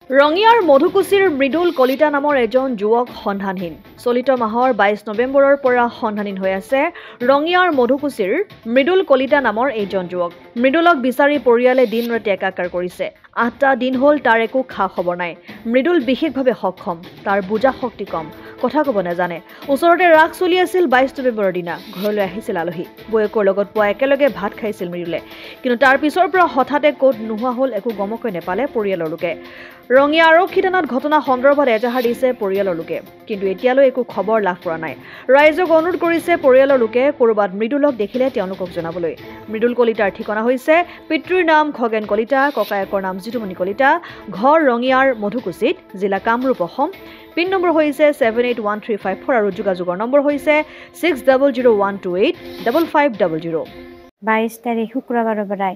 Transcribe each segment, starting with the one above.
ৰঙিয়াৰ মধুকুছিৰ মৃদুল কলিতা নামৰ এজন যুৱক সন্ধানহীন। চলিত মাহৰ ২২ নৱেম্বৰৰ পৰা সন্ধানহীন হৈ আছে ৰঙিয়াৰ মধুকুছিৰ মৃদুল কলিতা নামৰ এইজন যুৱক। মৃদুলক বিচাৰি পৰিয়ালে দিন ৰাতি একাকাৰ কৰিছে। ৮টা দিন হ'ল তাৰ একো খা খবৰ নাই। মৃদুল বিশেষভাৱে সক্ষম, তাৰ বুজা শক্তি কম, কথা ক'ব নাজানে। ওচৰতে ৰাস চলি আছিল ২২ নৱেম্বৰৰ দিনা। ঘৰলৈ আহিছিল আলহী। বৌয়েকৰ লগত পুৱা একেলগে ভাত খাইছিল মৃদুলে। কিন্তু তাৰ পিছৰ পৰা হঠাতে ক'ত নোহোৱা হ'ল একো গমকৈ নেপালে পৰিয়ালৰ লোকে। ৰঙিয়া আৰক্ষী থানাত ঘটনা সন্দৰ্ভত এজাহাৰ দিছে পৰিয়ালৰ লোকে, কিন্তু এতিয়ালৈ একো খবৰ লাভ কৰা নাই। ৰাইজক অনুৰোধ কৰিছে পৰিয়ালৰ লোকে ক'ৰবাত মৃদুলক দেখিলে তেওঁলোকক জনাবলৈ। মৃদুল কলিতাৰ ঠিকনা হৈছে পিতৃৰ নাম খগেন কলিতা, ককায়েকৰ নাম জিতুমণি কলিতা, ঘৰ ৰঙিয়াৰ মধুকুছিত, জিলা কামৰূপ অসম। পিন নম্বৰ হৈছে 781354 আৰু যোগাযোগৰ নম্বৰ হৈছে 6001285500। 22 তাৰিখ শুক্ৰবাৰৰ পৰাই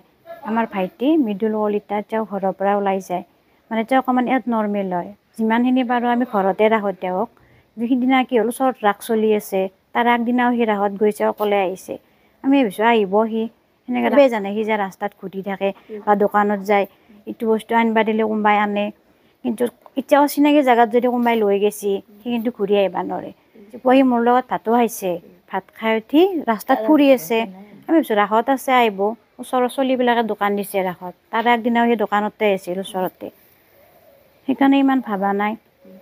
আমাৰ ভাইটি মৃদুল কলিতা তেওঁ ঘৰৰ পৰা ওলাই যায়। মানে তেওঁ অকণমান ইয়াত নৰ্মেল হয়। যিমানখিনি পাৰোঁ আমি ঘৰতে ৰাখোঁ তেওঁক। সিদিনা কি হ'ল, ওচৰত ৰাস চলি আছে, তাৰ আগদিনাও সি ৰাসত গৈছে, অকলে আহিছে। আমি ভাবিছোঁ আহিব সি, সেনেকৈ জানে সি যে ৰাস্তাত ঘূৰি থাকে বা দোকানত যায়, ইটো বস্তু আনিবা দিলে কোনোবাই আনে। কিন্তু এতিয়া অচিনাকি জেগাত যদি কোনোবাই লৈ গৈছে সি কিন্তু ঘূৰি আহিব নোৱাৰে। সি মোৰ লগত ভাতো খাইছে, ভাত খাই উঠি ৰাস্তাত ফুৰি আছে। আমি ভাবিছোঁ ৰাসত আছে আহিব, ওচৰৰ চলিবিলাকে দোকান দিছে ৰাসত, তাৰ আগদিনাও সেই দোকানতে আছিল ওচৰতে। সেইকাৰণে ইমান ভাবা নাই।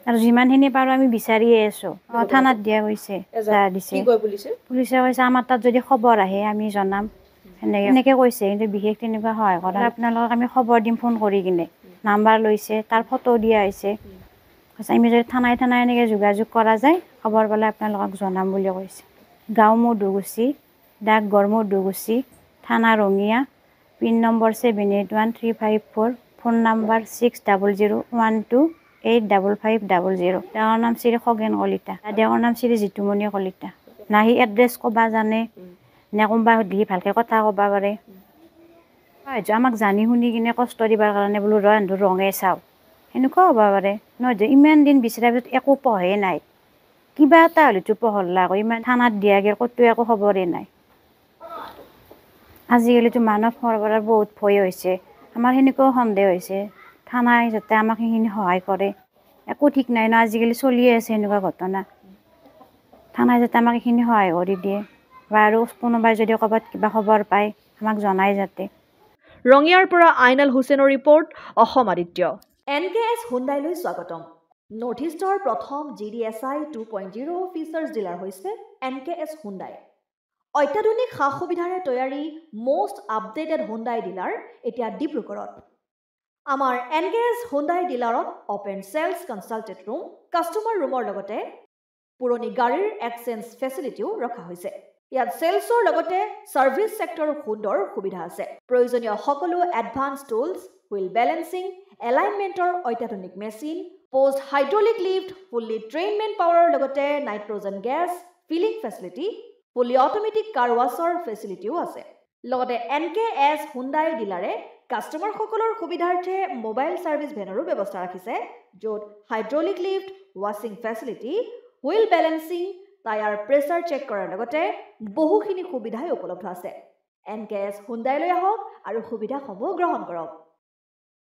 আৰু যিমানখিনি পাৰোঁ আমি বিচাৰিয়ে আছোঁ। থানাত দিয়া গৈছে, দিছে। পুলিচে কৈছে আমাৰ তাত যদি খবৰ আহে আমি জনাম, সেনেকৈ কৈছে। কিন্তু বিশেষ তেনেকুৱা সহায় কৰা আপোনালোকক আমি খবৰ দিম ফোন কৰি কিনে। নাম্বাৰ লৈছে, তাৰ ফটো দিয়া হৈছে। কৈছে আমি যদি থানাই এনেকৈ যোগাযোগ কৰা যায়, খবৰ পালে আপোনালোকক জনাম বুলি কৈছে। গাঁও মধুকুছি, ডাকঘৰ মধুকুছি, থানা Rangia, pin number 781354, phone number 6001285500। তেওঁৰ নাম শ্ৰী খগেন কলিতা, তেওঁৰ নাম শ্ৰী জিতুমণি কলিতা। না সি এড্ৰেছ ক'বা জানে, নে কোনোবা সুধিলে ভালকৈ কথা ক'ব পাৰে। হয়তো আমাক জানি শুনি কিনে কষ্ট দিবৰ কাৰণে বোলো ৰঙে চাওঁ, সেনেকুৱাও হ'ব পাৰে। নহয় ইমান দিন বিচাৰাৰ পিছত একো পঢ়ে নাই, কিবা এটা হ'লেতো পঢ়লা আকৌ। ইমান থানাত দিয়াগে ক'তো একো খবৰেই নাই। আজিকালিতো মানৱ সৰবৰাহৰ বহুত ভয় হৈছে। আমাৰ সেনেকুৱাও সন্দেহ হৈছে, থানাই যাতে আমাক সেইখিনি সহায় কৰে। একো ঠিক নাই ন, আজিকালি চলিয়ে আছে এনেকুৱা ঘটনা। থানাই যাতে আমাক এইখিনি সহায় কৰি দিয়ে, বা আৰু কোনোবাই যদি ক'ৰবাত কিবা খবৰ পায় আমাক জনাই যাতে। ৰঙিয়াৰ পৰা আইনাল হুছেইনৰ ৰিপৰ্ট, অসম আদিত্য। NKS হুণ্ডাইলৈ স্বাগতম। নৰ্থ ইষ্টৰ প্ৰথম GDSI 2.0 ফিচাৰ্ছ ডিলাৰ হৈছে NKS হুণ্ডাই। অত্যাধুনিক সা সুবিধাৰে তৈয়াৰী মষ্ট আপডেটেড হুণ্ডাই ডিলাৰ এতিয়া ডিব্ৰুগড়ত। আমাৰ NKS হুণ্ডাই ডিলাৰত open sales consulted room, customer ৰুমৰ লগতে পুৰণি গাড়ীৰ এক্সচেঞ্জ ফেচিলিটিও ৰখা হৈছে। ইয়াত চেলছৰ লগতে ছাৰ্ভিচ ছেক্টৰৰ সুন্দৰ সুবিধা আছে। প্ৰয়োজনীয় সকলো এডভান্স টুলছ, হুইল বেলেন্সিং, এলাইনমেণ্টৰ অত্যাধুনিক machine, post hydraulic lift, fully ট্ৰেইনমেণ্ট পাৱাৰৰ লগতে nitrogen gas filling facility, fully automatic car washer ফেচিলিটিও আছে। লগতে NKS হুণ্ডাই ডিলাৰে কাষ্টমাৰসকলৰ সুবিধাৰ্থে মোবাইল ছাৰ্ভিচ ভেনৰো ব্যৱস্থা ৰাখিছে, য'ত হাইড্ৰলিক লিফ্ট, ৱাশ্বিং facility, wheel balancing, tyre pressure check কৰাৰ লগতে বহুখিনি সুবিধাই উপলব্ধ আছে। NKS হুণ্ডাইলৈ আহক আৰু সুবিধাসমূহ গ্ৰহণ কৰক।